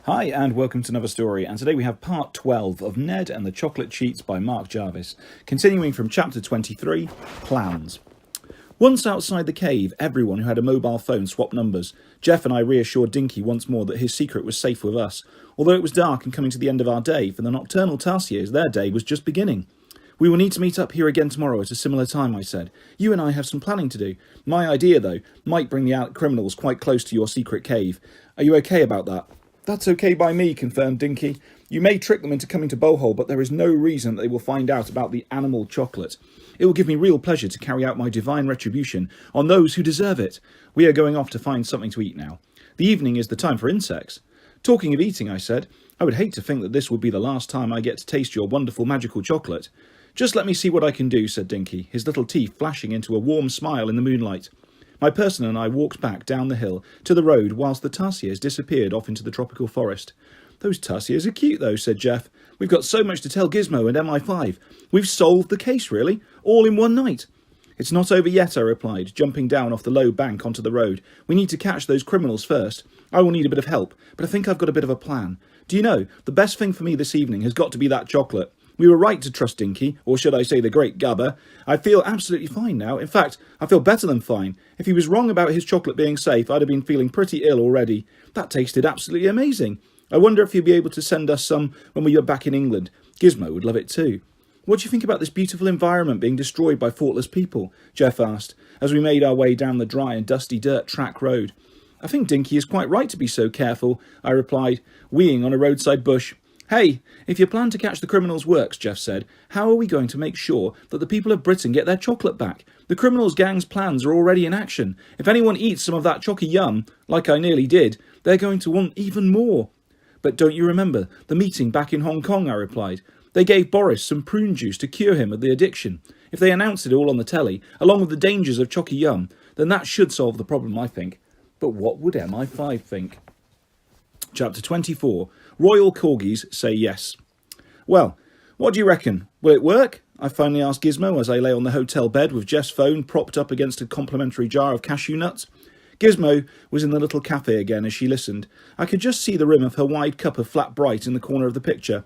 Hi and welcome to another story, and today we have part 12 of Ned and the Chocolate Cheats by Mark Jarvis, continuing from chapter 23, Plans. Once outside the cave, everyone who had a mobile phone swapped numbers. Jeff and I reassured Dinky once more that his secret was safe with us. Although it was dark and coming to the end of our day, for the nocturnal Tarsiers, their day was just beginning. We will need to meet up here again tomorrow at a similar time, I said. You and I have some planning to do. My idea, though, might bring the criminals quite close to your secret cave. Are you okay about that? That's okay by me, confirmed Dinky. You may trick them into coming to Bowhole, but there is no reason that they will find out about the animal chocolate. It will give me real pleasure to carry out my divine retribution on those who deserve it. We are going off to find something to eat now. The evening is the time for insects. Talking of eating, I said, I would hate to think that this would be the last time I get to taste your wonderful magical chocolate. Just let me see what I can do, said Dinky, his little teeth flashing into a warm smile in the moonlight. My person and I walked back down the hill to the road whilst the Tarsiers disappeared off into the tropical forest. Those Tarsiers are cute though, said Jeff. We've got so much to tell Gizmo and MI5. We've solved the case, really, all in one night. It's not over yet, I replied, jumping down off the low bank onto the road. We need to catch those criminals first. I will need a bit of help, but I think I've got a bit of a plan. Do you know, the best thing for me this evening has got to be that chocolate. We were right to trust Dinky, or should I say the great Gubber. I feel absolutely fine now. In fact, I feel better than fine. If he was wrong about his chocolate being safe, I'd have been feeling pretty ill already. That tasted absolutely amazing. I wonder if he'll be able to send us some when we are back in England. Gizmo would love it too. What do you think about this beautiful environment being destroyed by thoughtless people? Jeff asked, as we made our way down the dry and dusty dirt track road. I think Dinky is quite right to be so careful, I replied, weeing on a roadside bush. Hey, if your plan to catch the criminals works, Jeff said, how are we going to make sure that the people of Britain get their chocolate back? The criminals' gang's plans are already in action. If anyone eats some of that chocky yum, like I nearly did, they're going to want even more. But don't you remember the meeting back in Hong Kong, I replied. They gave Boris some prune juice to cure him of the addiction. If they announce it all on the telly, along with the dangers of chocky yum, then that should solve the problem, I think. But what would MI5 think? Chapter 24. Royal Corgis Say Yes. Well, what do you reckon? Will it work? I finally asked Gizmo as I lay on the hotel bed with Jeff's phone propped up against a complimentary jar of cashew nuts. Gizmo was in the little cafe again as she listened. I could just see the rim of her wide cup of flat bright in the corner of the picture.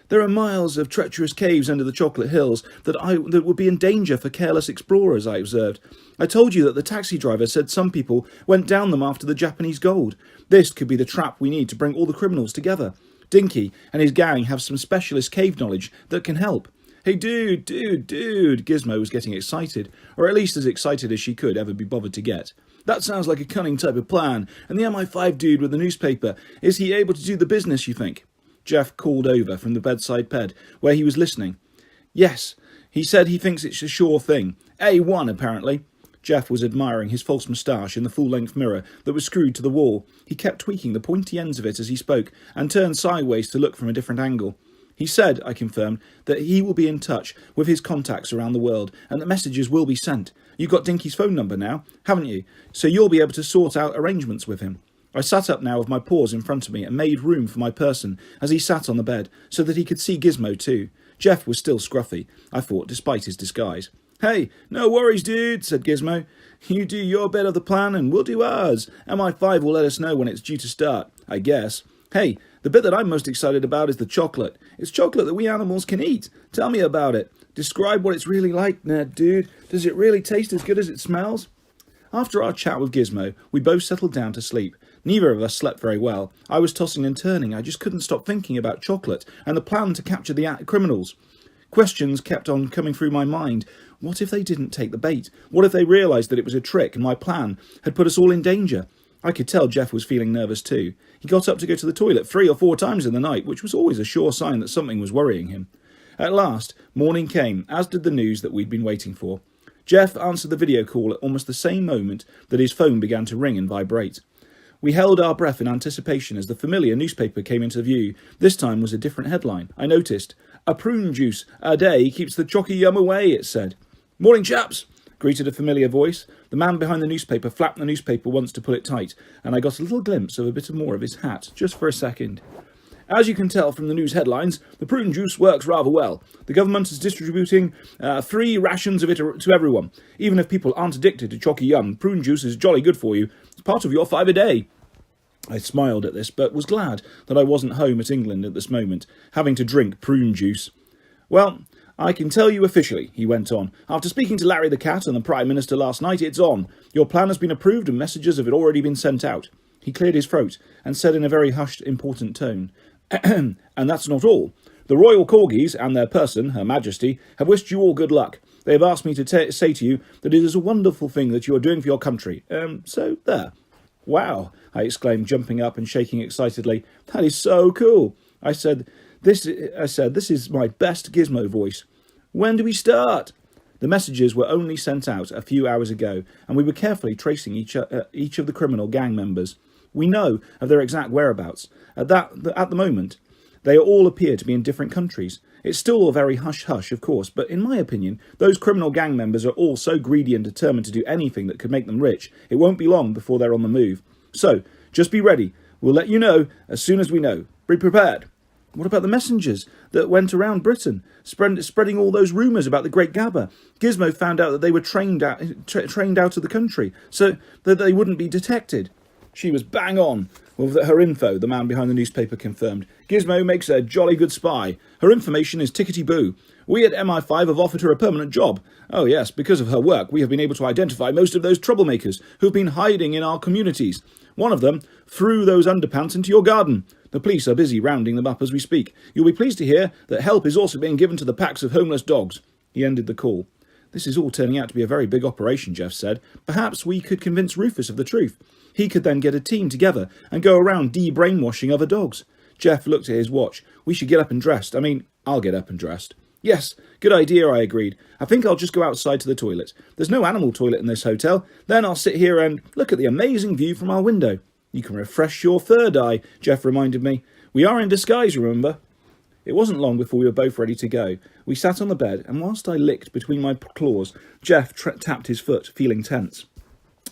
There are miles of treacherous caves under the chocolate hills that would be in danger for careless explorers, I observed. I told you that the taxi driver said some people went down them after the Japanese gold. This could be the trap we need to bring all the criminals together. Dinky and his gang have some specialist cave knowledge that can help. Hey, dude, Gizmo was getting excited, or at least as excited as she could ever be bothered to get. That sounds like a cunning type of plan. And the MI5 dude with the newspaper, is he able to do the business, you think? Jeff called over from the bedside bed, where he was listening. Yes, he said he thinks it's a sure thing. A1, apparently. Jeff was admiring his false moustache in the full-length mirror that was screwed to the wall. He kept tweaking the pointy ends of it as he spoke, and turned sideways to look from a different angle. He said, I confirmed, that he will be in touch with his contacts around the world, and that messages will be sent. You've got Dinky's phone number now, haven't you? So you'll be able to sort out arrangements with him. I sat up now with my paws in front of me and made room for my person as he sat on the bed so that he could see Gizmo too. Jeff was still scruffy, I thought, despite his disguise. Hey, no worries, dude, said Gizmo. You do your bit of the plan and we'll do ours. MI5 will let us know when it's due to start, I guess. Hey, the bit that I'm most excited about is the chocolate. It's chocolate that we animals can eat. Tell me about it. Describe what it's really like, Ned, dude. Does it really taste as good as it smells? After our chat with Gizmo, we both settled down to sleep. Neither of us slept very well. I was tossing and turning. I just couldn't stop thinking about chocolate and the plan to capture the criminals. Questions kept on coming through my mind. What if they didn't take the bait? What if they realised that it was a trick and my plan had put us all in danger? I could tell Jeff was feeling nervous too. He got up to go to the toilet 3 or 4 times in the night, which was always a sure sign that something was worrying him. At last, morning came, as did the news that we'd been waiting for. Jeff answered the video call at almost the same moment that his phone began to ring and vibrate. We held our breath in anticipation as the familiar newspaper came into view. This time was a different headline. I noticed. A prune juice a day keeps the chocky yum away, it said. Morning, chaps, greeted a familiar voice. The man behind the newspaper flapped the newspaper once to pull it tight, and I got a little glimpse of a bit more of his hat, just for a second. As you can tell from the news headlines, the prune juice works rather well. The government is distributing 3 rations of it to everyone. Even if people aren't addicted to chocky yum, prune juice is jolly good for you. It's part of your 5 a day. I smiled at this, but was glad that I wasn't home at England at this moment, having to drink prune juice. Well, I can tell you officially, he went on. After speaking to Larry the Cat and the Prime Minister last night, it's on. Your plan has been approved and messages have already been sent out. He cleared his throat and said in a very hushed, important tone, and that's not all. The royal corgis and their person, Her Majesty, have wished you all good luck. They have asked me to say to you that it is a wonderful thing that you are doing for your country. So there. Wow, I exclaimed, jumping up and shaking excitedly. That is so cool. I said, this is my best Gizmo voice. When do we start? The messages were only sent out a few hours ago, and we were carefully tracing each of the criminal gang members. We know of their exact whereabouts. At the moment, they all appear to be in different countries. It's still all very hush-hush, of course, but in my opinion, those criminal gang members are all so greedy and determined to do anything that could make them rich, it won't be long before they're on the move. So, just be ready. We'll let you know as soon as we know. Be prepared. What about the messengers that went around Britain, spreading all those rumours about the Great Gabber? Gizmo found out that they were trained out of the country, so that they wouldn't be detected. She was bang on with her info, the man behind the newspaper confirmed. Gizmo makes a jolly good spy. Her information is tickety-boo. We at MI5 have offered her a permanent job. Oh yes, because of her work, we have been able to identify most of those troublemakers who've been hiding in our communities. One of them threw those underpants into your garden. The police are busy rounding them up as we speak. You'll be pleased to hear that help is also being given to the packs of homeless dogs. He ended the call. This is all turning out to be a very big operation, Jeff said. Perhaps we could convince Rufus of the truth. He could then get a team together and go around de-brainwashing other dogs. Jeff looked at his watch. We should get up and dressed. I'll get up and dressed. Yes, good idea, I agreed. I think I'll just go outside to the toilet. There's no animal toilet in this hotel. Then I'll sit here and look at the amazing view from our window. You can refresh your third eye, Jeff reminded me. We are in disguise, remember? It wasn't long before we were both ready to go. We sat on the bed, and whilst I licked between my claws, Jeff tapped his foot, feeling tense.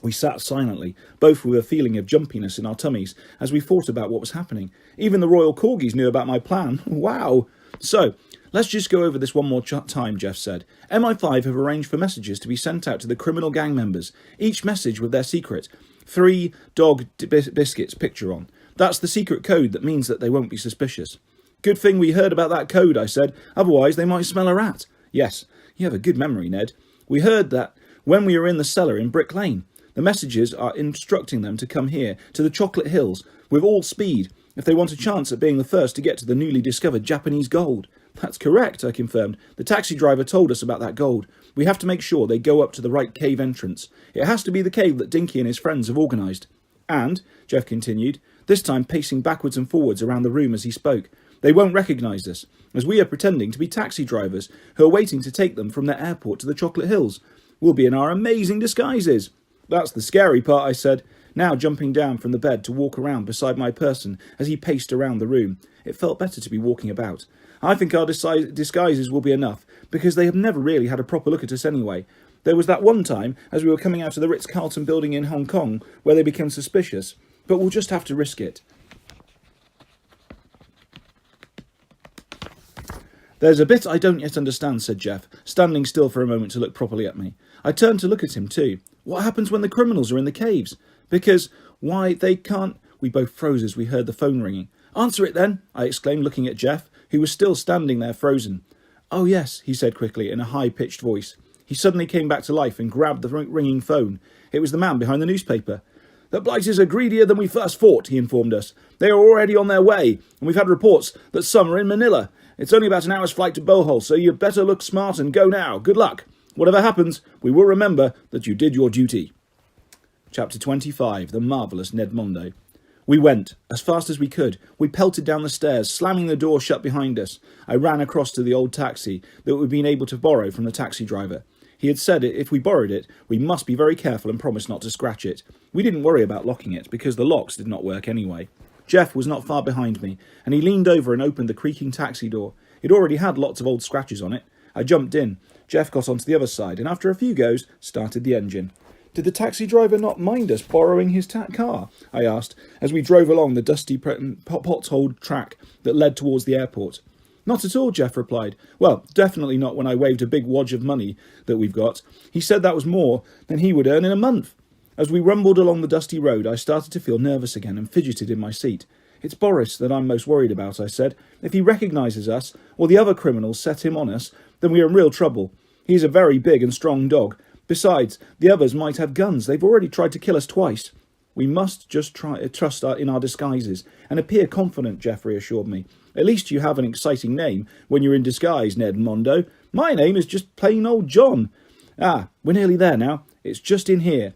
We sat silently, both with a feeling of jumpiness in our tummies, as we thought about what was happening. Even the royal corgis knew about my plan. Wow! So, let's just go over this one more time, Jeff said. MI5 have arranged for messages to be sent out to the criminal gang members, each message with their secret. 3 dog biscuits picture on. That's the secret code that means that they won't be suspicious. Good thing we heard about that code, I said. Otherwise, they might smell a rat. Yes, you have a good memory, Ned. We heard that when we were in the cellar in Brick Lane. The messages are instructing them to come here, to the Chocolate Hills, with all speed, if they want a chance at being the first to get to the newly discovered Japanese gold. That's correct, I confirmed. The taxi driver told us about that gold. We have to make sure they go up to the right cave entrance. It has to be the cave that Dinky and his friends have organised. And, Jeff continued, this time pacing backwards and forwards around the room as he spoke, they won't recognise us, as we are pretending to be taxi drivers who are waiting to take them from their airport to the Chocolate Hills. We'll be in our amazing disguises. That's the scary part, I said, now jumping down from the bed to walk around beside my person as he paced around the room. It felt better to be walking about. I think our disguises will be enough, because they have never really had a proper look at us anyway. There was that one time, as we were coming out of the Ritz-Carlton building in Hong Kong, where they became suspicious. But we'll just have to risk it. There's a bit I don't yet understand, said Jeff, standing still for a moment to look properly at me. I turned to look at him too. What happens when the criminals are in the caves? Because, why, they can't... We both froze as we heard the phone ringing. Answer it then, I exclaimed, looking at Jeff, who was still standing there frozen. Oh yes, he said quickly in a high-pitched voice. He suddenly came back to life and grabbed the ringing phone. It was the man behind the newspaper. The blighters are greedier than we first thought, he informed us. They are already on their way, and we've had reports that some are in Manila. It's only about an hour's flight to Bohol, so you'd better look smart and go now. Good luck. Whatever happens, we will remember that you did your duty. Chapter 25, The Marvellous Ned Mondo. We went, as fast as we could. We pelted down the stairs, slamming the door shut behind us. I ran across to the old taxi that we'd been able to borrow from the taxi driver. He had said if we borrowed it, we must be very careful and promise not to scratch it. We didn't worry about locking it, because the locks did not work anyway. Jeff was not far behind me, and he leaned over and opened the creaking taxi door. It already had lots of old scratches on it. I jumped in. Jeff got onto the other side, and after a few goes, started the engine. Did the taxi driver not mind us borrowing his car? I asked, as we drove along the dusty potholed track that led towards the airport. Not at all, Jeff replied. Well, definitely not when I waved a big wad of money that we've got. He said that was more than he would earn in a month. As we rumbled along the dusty road, I started to feel nervous again and fidgeted in my seat. "It's Boris that I'm most worried about," I said. "If he recognises us, or the other criminals set him on us, then we are in real trouble. He's a very big and strong dog. Besides, the others might have guns. They've already tried to kill us twice." "We must just trust in our disguises and appear confident," Geoffrey assured me. "At least you have an exciting name when you're in disguise, Ned Mondo. My name is just plain old John." "Ah, we're nearly there now. It's just in here."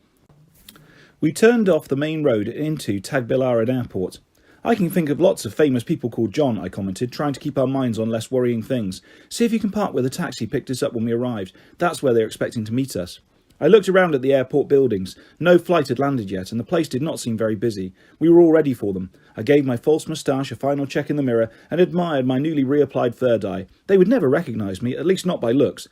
We turned off the main road into Tagbilaran Airport. "I can think of lots of famous people called John," I commented, trying to keep our minds on less worrying things. "See if you can park where the taxi picked us up when we arrived. That's where they're expecting to meet us." I looked around at the airport buildings. No flight had landed yet, and the place did not seem very busy. We were all ready for them. I gave my false moustache a final check in the mirror and admired my newly reapplied fur dye. They would never recognise me, at least not by looks.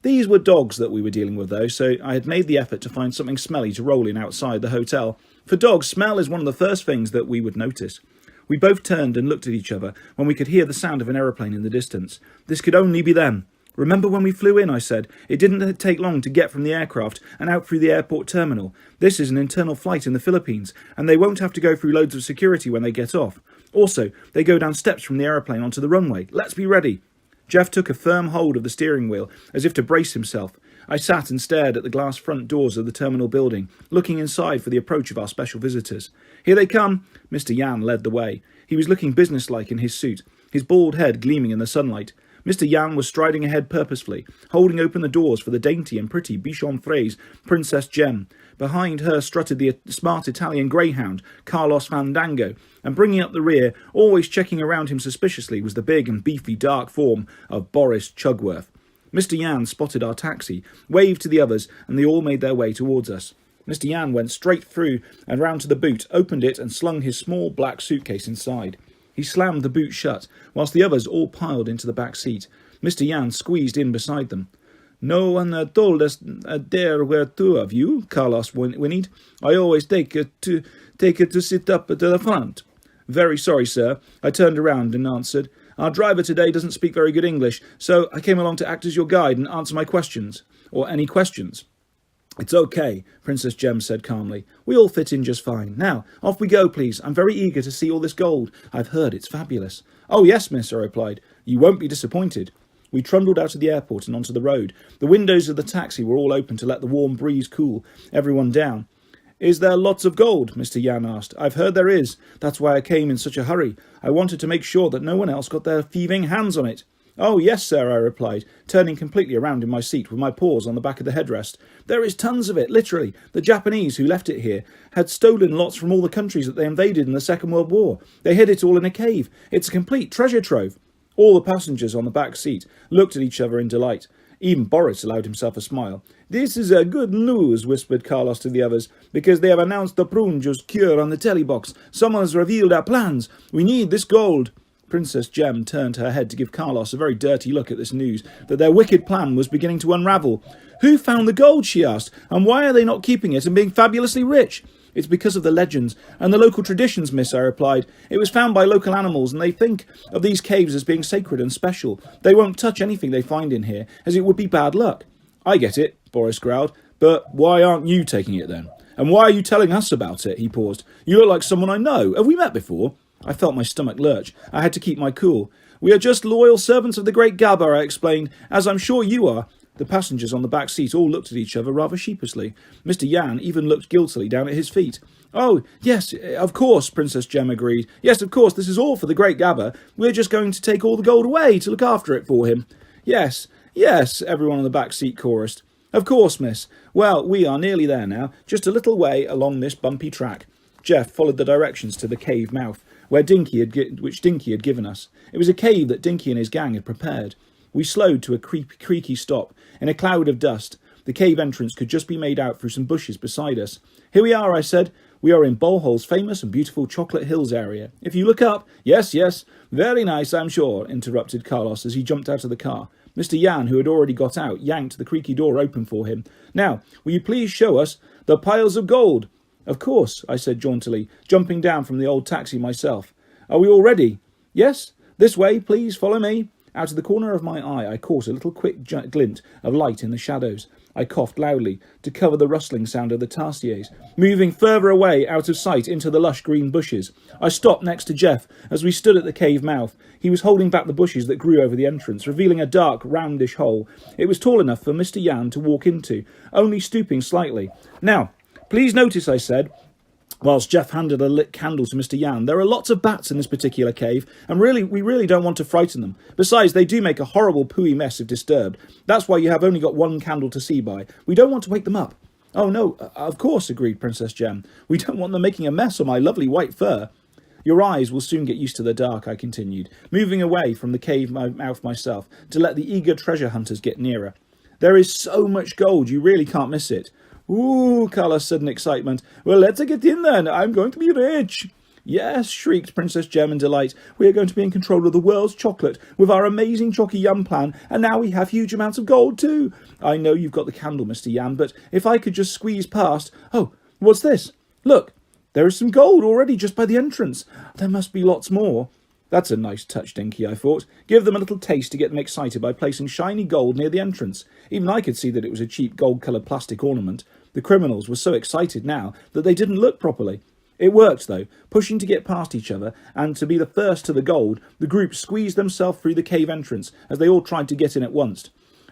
These were dogs that we were dealing with, though, so I had made the effort to find something smelly to roll in outside the hotel. For dogs, smell is one of the first things that we would notice. We both turned and looked at each other when we could hear the sound of an aeroplane in the distance. This could only be them. "Remember when we flew in," I said. "It didn't take long to get from the aircraft and out through the airport terminal. This is an internal flight in the Philippines, and they won't have to go through loads of security when they get off. Also, they go down steps from the aeroplane onto the runway. Let's be ready." Jeff took a firm hold of the steering wheel, as if to brace himself. I sat and stared at the glass front doors of the terminal building, looking inside for the approach of our special visitors. "Here they come." Mr. Yan led the way. He was looking businesslike in his suit, his bald head gleaming in the sunlight. Mr. Yan was striding ahead purposefully, holding open the doors for the dainty and pretty Bichon Frey's Princess Gem. Behind her strutted the smart Italian greyhound, Carlos Fandango, and bringing up the rear, always checking around him suspiciously, was the big and beefy dark form of Boris Chugworth. Mr. Yan spotted our taxi, waved to the others, and they all made their way towards us. Mr. Yan went straight through and round to the boot, opened it, and slung his small black suitcase inside. He slammed the boot shut, whilst the others all piled into the back seat. Mr. Yan squeezed in beside them. "No one told us there were two of you," Carlos whinnied. "I always take it to sit up at the front." "Very sorry, sir." I turned around and answered. "Our driver today doesn't speak very good English, so I came along to act as your guide and answer my questions. Or any questions." "It's okay," Princess Gem said calmly. "We all fit in just fine. Now, off we go, please. I'm very eager to see all this gold. I've heard it's fabulous." "Oh, yes, miss," I replied. "You won't be disappointed." We trundled out of the airport and onto the road. The windows of the taxi were all open to let the warm breeze cool everyone down. "Is there lots of gold?" Mr. Yan asked. "I've heard there is. That's why I came in such a hurry. I wanted to make sure that no one else got their thieving hands on it." "Oh, yes, sir," I replied, turning completely around in my seat with my paws on the back of the headrest. "There is tons of it, literally. The Japanese who left it here had stolen lots from all the countries that they invaded in the Second World War. They hid it all in a cave. It's a complete treasure trove." All the passengers on the back seat looked at each other in delight. Even Boris allowed himself a smile. "This is good news," whispered Carlos to the others, "because they have announced the prune juice cure on the telebox. Someone has revealed our plans. We need this gold." Princess Gem turned her head to give Carlos a very dirty look at this news that their wicked plan was beginning to unravel. "Who found the gold?" she asked, "and why are they not keeping it and being fabulously rich?" "It's because of the legends and the local traditions, miss," I replied. "It was found by local animals, and they think of these caves as being sacred and special. They won't touch anything they find in here, as it would be bad luck." "I get it," Boris growled, "but why aren't you taking it then? And why are you telling us about it?" He paused. "You look like someone I know. Have we met before?" I felt my stomach lurch. I had to keep my cool. "We are just loyal servants of the great Gabba," I explained, "as I'm sure you are." The passengers on the back seat all looked at each other rather sheepishly. Mr. Yan even looked guiltily down at his feet. "Oh, yes, of course," Princess Gem agreed. "Yes, of course, this is all for the great Gabba. We're just going to take all the gold away to look after it for him." "Yes, yes," everyone on the back seat chorused. "Of course, miss. Well, we are nearly there now, just a little way along this bumpy track." Jeff followed the directions to the cave mouth, which Dinky had given us. It was a cave that Dinky and his gang had prepared. We slowed to a creaky stop. In a cloud of dust, the cave entrance could just be made out through some bushes beside us. "Here we are," I said. "We are in Bolhol's famous and beautiful Chocolate Hills area. If you look up—" "Yes, yes, very nice, I'm sure," interrupted Carlos as he jumped out of the car. Mr. Yan, who had already got out, yanked the creaky door open for him. "Now, will you please show us the piles of gold?" "Of course," I said jauntily, jumping down from the old taxi myself. "Are we all ready?" "Yes. This way, please, follow me." Out of the corner of my eye, I caught a little quick glint of light in the shadows. I coughed loudly to cover the rustling sound of the tarsiers, moving further away out of sight into the lush green bushes. I stopped next to Jeff as we stood at the cave mouth. He was holding back the bushes that grew over the entrance, revealing a dark, roundish hole. It was tall enough for Mr. Yan to walk into, only stooping slightly. "Now, please notice," I said, whilst Jeff handed a lit candle to Mr. Yan, "there are lots of bats in this particular cave, and we really don't want to frighten them. Besides, they do make a horrible pooey mess if disturbed. That's why you have only got one candle to see by. We don't want to wake them up." "Oh no, of course," agreed Princess Gem. "We don't want them making a mess on my lovely white fur." "Your eyes will soon get used to the dark," I continued, moving away from the cave mouth myself to let the eager treasure hunters get nearer. "There is so much gold, you really can't miss it." "Ooh," Carlos said in excitement. "Well, let's get in then. I'm going to be rich." "Yes," shrieked Princess Gem in delight. "We are going to be in control of the world's chocolate with our amazing Chocky Yum plan, and now we have huge amounts of gold too. I know you've got the candle, Mr. Yan, but if I could just squeeze past... Oh, what's this? Look, there is some gold already just by the entrance. There must be lots more." "That's a nice touch, Dinky," I thought. Give them a little taste to get them excited by placing shiny gold near the entrance. Even I could see that it was a cheap gold-coloured plastic ornament. The criminals were so excited now that they didn't look properly. It worked, though. Pushing to get past each other and to be the first to the gold, the group squeezed themselves through the cave entrance as they all tried to get in at once.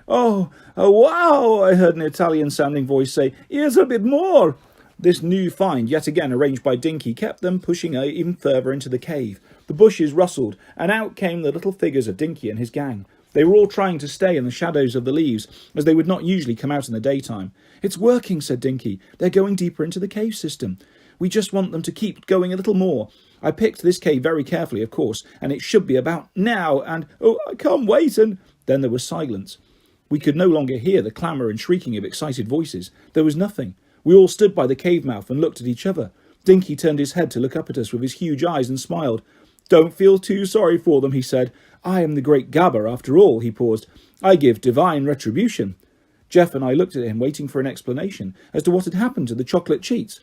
Oh, wow, I heard an Italian-sounding voice say. "Here's a bit more." This new find, yet again arranged by Dinky, kept them pushing even further into the cave. The bushes rustled, and out came the little figures of Dinky and his gang. They were all trying to stay in the shadows of the leaves, as they would not usually come out in the daytime. "It's working," said Dinky. "They're going deeper into the cave system. We just want them to keep going a little more. I picked this cave very carefully, of course, and it should be about now, and... oh, I can't wait, and..." Then there was silence. We could no longer hear the clamour and shrieking of excited voices. There was nothing. We all stood by the cave mouth and looked at each other. Dinky turned his head to look up at us with his huge eyes and smiled. "Don't feel too sorry for them," he said. "I am the great Gabber, after all," he paused. "I give divine retribution." Jeff and I looked at him, waiting for an explanation as to what had happened to the chocolate cheats.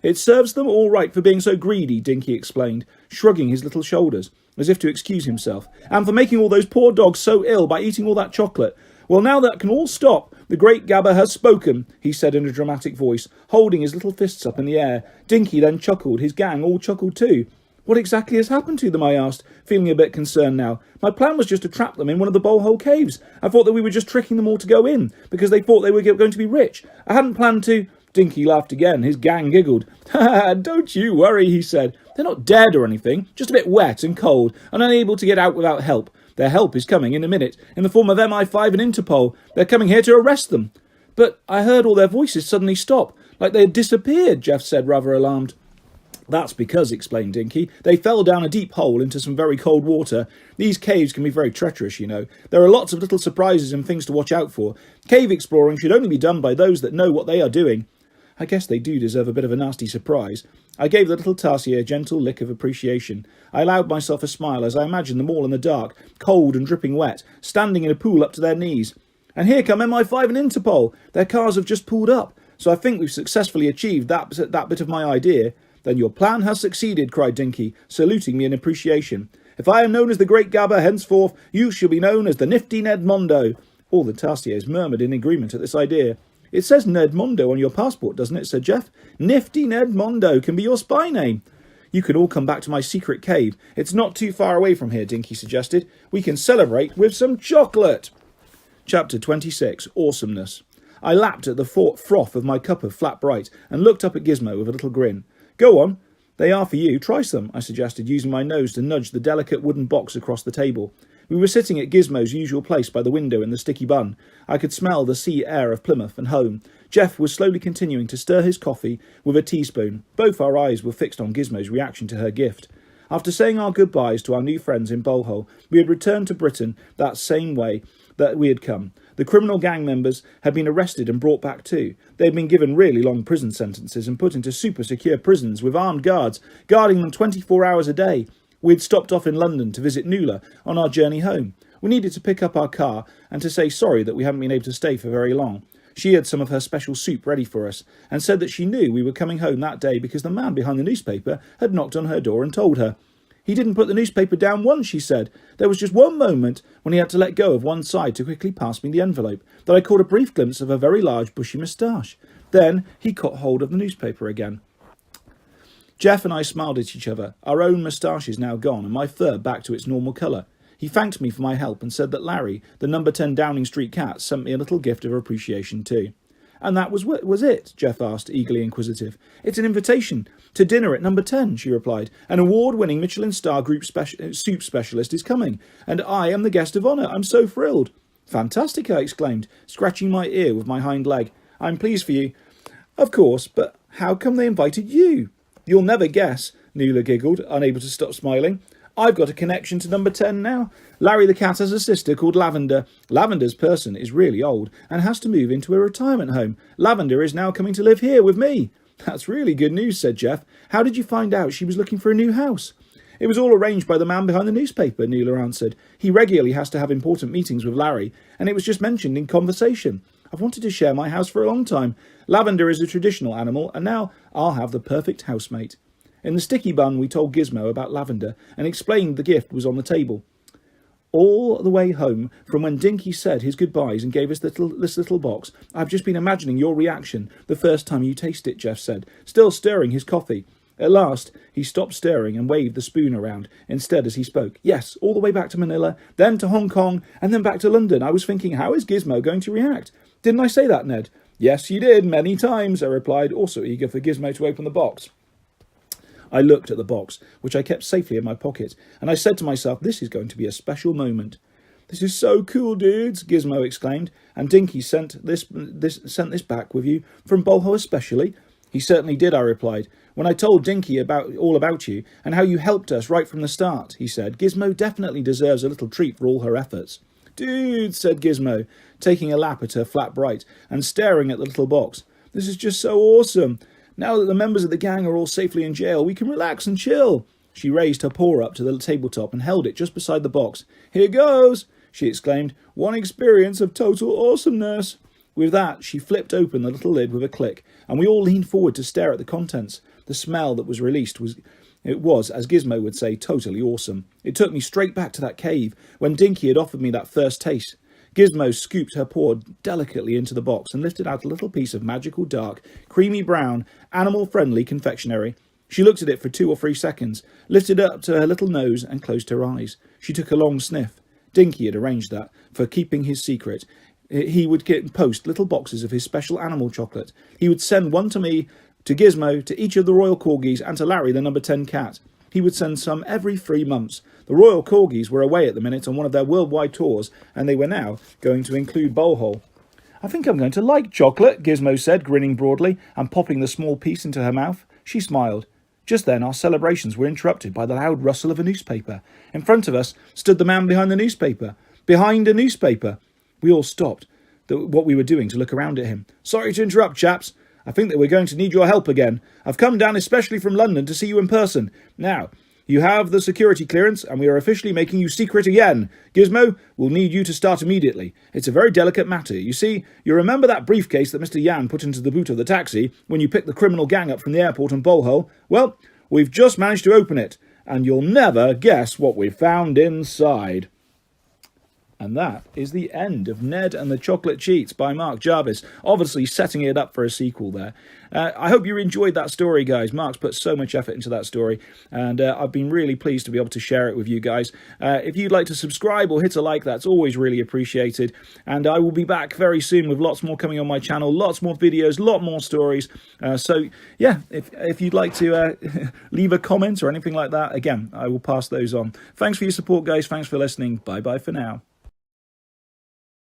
"It serves them all right for being so greedy," Dinky explained, shrugging his little shoulders, as if to excuse himself, "and for making all those poor dogs so ill by eating all that chocolate. Well, now that can all stop. The great Gabber has spoken," he said in a dramatic voice, holding his little fists up in the air. Dinky then chuckled. His gang all chuckled too. "What exactly has happened to them?" I asked, feeling a bit concerned now. "My plan was just to trap them in one of the bowlhole caves. I thought that we were just tricking them all to go in, because they thought they were going to be rich. I hadn't planned to..." Dinky laughed again. His gang giggled. "Ha, don't you worry," he said. "They're not dead or anything, just a bit wet and cold, and unable to get out without help. Their help is coming in a minute, in the form of MI5 and Interpol. They're coming here to arrest them." "But I heard all their voices suddenly stop, like they had disappeared," Jeff said, rather alarmed. "That's because," explained Dinky, "they fell down a deep hole into some very cold water. These caves can be very treacherous, you know. There are lots of little surprises and things to watch out for. Cave exploring should only be done by those that know what they are doing." I guess they do deserve a bit of a nasty surprise. I gave the little tarsier a gentle lick of appreciation. I allowed myself a smile as I imagined them all in the dark, cold and dripping wet, standing in a pool up to their knees. "And here come MI5 and Interpol. Their cars have just pulled up, so I think we've successfully achieved that bit of my idea." "Then your plan has succeeded," cried Dinky, saluting me in appreciation. "If I am known as the Great Gabber henceforth, you shall be known as the nifty Ned Mondo." All the tarsiers murmured in agreement at this idea. "It says Ned Mondo on your passport, doesn't it?" said Jeff. "Nifty Ned Mondo can be your spy name." "You can all come back to my secret cave. It's not too far away from here," Dinky suggested. "We can celebrate with some chocolate." Chapter 26, Awesomeness. I lapped at the froth of my cup of Flat Bright and looked up at Gizmo with a little grin. "Go on. They are for you. Try some," I suggested, using my nose to nudge the delicate wooden box across the table. We were sitting at Gizmo's usual place by the window in the sticky bun. I could smell the sea air of Plymouth and home. Jeff was slowly continuing to stir his coffee with a teaspoon. Both our eyes were fixed on Gizmo's reaction to her gift. After saying our goodbyes to our new friends in Bowlhole, we had returned to Britain that same way that we had come. The criminal gang members had been arrested and brought back too. They had been given really long prison sentences and put into super secure prisons with armed guards, guarding them 24 hours a day. We had stopped off in London to visit Nuala on our journey home. We needed to pick up our car and to say sorry that we hadn't been able to stay for very long. She had some of her special soup ready for us and said that she knew we were coming home that day because the man behind the newspaper had knocked on her door and told her. He didn't put the newspaper down once, she said. There was just one moment when he had to let go of one side to quickly pass me the envelope that I caught a brief glimpse of a very large bushy moustache. Then he caught hold of the newspaper again. Jeff and I smiled at each other, our own moustaches now gone and my fur back to its normal colour. He thanked me for my help and said that Larry, the number 10 Downing Street cat, sent me a little gift of appreciation too. And that was it? Jeff asked, eagerly inquisitive. It's an invitation to dinner at number 10, she replied. An award-winning Michelin star group soup specialist is coming, and I am the guest of honour. I'm so thrilled. Fantastic, I exclaimed, scratching my ear with my hind leg. I'm pleased for you. Of course, but how come they invited you? You'll never guess, Nuala giggled, unable to stop smiling. I've got a connection to number 10 now. Larry the cat has a sister called Lavender. Lavender's person is really old and has to move into a retirement home. Lavender is now coming to live here with me. That's really good news, said Jeff. How did you find out she was looking for a new house? It was all arranged by the man behind the newspaper, Nuala answered. He regularly has to have important meetings with Larry, and it was just mentioned in conversation. I've wanted to share my house for a long time. Lavender is a traditional animal, and now I'll have the perfect housemate. In the sticky bun, we told Gizmo about Lavender and explained the gift was on the table. All the way home, from when Dinky said his goodbyes and gave us this little box, I've just been imagining your reaction the first time you taste it, Jeff said, still stirring his coffee. At last, he stopped stirring and waved the spoon around, instead as he spoke. Yes, all the way back to Manila, then to Hong Kong, and then back to London. I was thinking, how is Gizmo going to react? Didn't I say that, Ned? Yes, you did, many times, I replied, also eager for Gizmo to open the box. I looked at the box, which I kept safely in my pocket, and I said to myself, this is going to be a special moment. This is so cool, dudes, Gizmo exclaimed, and Dinky sent this back with you from Bolho especially? He certainly did, I replied. When I told Dinky all about you and how you helped us right from the start, he said, Gizmo definitely deserves a little treat for all her efforts. Dude, said Gizmo, taking a lap at her flat bright and staring at the little box. This is just so awesome. Now that the members of the gang are all safely in jail, we can relax and chill. She raised her paw up to the tabletop and held it just beside the box. Here goes, she exclaimed. One experience of total awesomeness. With that, she flipped open the little lid with a click, and we all leaned forward to stare at the contents. The smell that was released was, as Gizmo would say, totally awesome. It took me straight back to that cave when Dinky had offered me that first taste. Gizmo scooped her paw delicately into the box and lifted out a little piece of magical dark, creamy brown, animal-friendly confectionery. She looked at it for 2 or 3 seconds, lifted it up to her little nose and closed her eyes. She took a long sniff. Dinky had arranged that, for keeping his secret. He would post little boxes of his special animal chocolate. He would send one to me, to Gizmo, to each of the royal corgis, and to Larry, the number 10 cat. He would send some every 3 months. The royal corgis were away at the minute on one of their worldwide tours, and they were now going to include Bolhol. I think I'm going to like chocolate, Gizmo said, grinning broadly, and popping the small piece into her mouth. She smiled. Just then our celebrations were interrupted by the loud rustle of a newspaper. In front of us stood the man behind the newspaper. Behind a newspaper. We all stopped what we were doing to look around at him. Sorry to interrupt, chaps. I think that we're going to need your help again. I've come down especially from London to see you in person. Now, you have the security clearance, and we are officially making you secret again. Gizmo, we'll need you to start immediately. It's a very delicate matter. You see, you remember that briefcase that Mr. Yan put into the boot of the taxi when you picked the criminal gang up from the airport in Bolhol? Well, we've just managed to open it, and you'll never guess what we found inside. And that is the end of Ned and the Chocolate Cheats by Mark Jarvis, obviously setting it up for a sequel there. I hope you enjoyed that story, guys. Mark's put so much effort into that story, and I've been really pleased to be able to share it with you guys. If you'd like to subscribe or hit a like, that's always really appreciated. And I will be back very soon with lots more coming on my channel, lots more videos, lot more stories. So, yeah, if you'd like to leave a comment or anything like that, again, I will pass those on. Thanks for your support, guys. Thanks for listening. Bye-bye for now.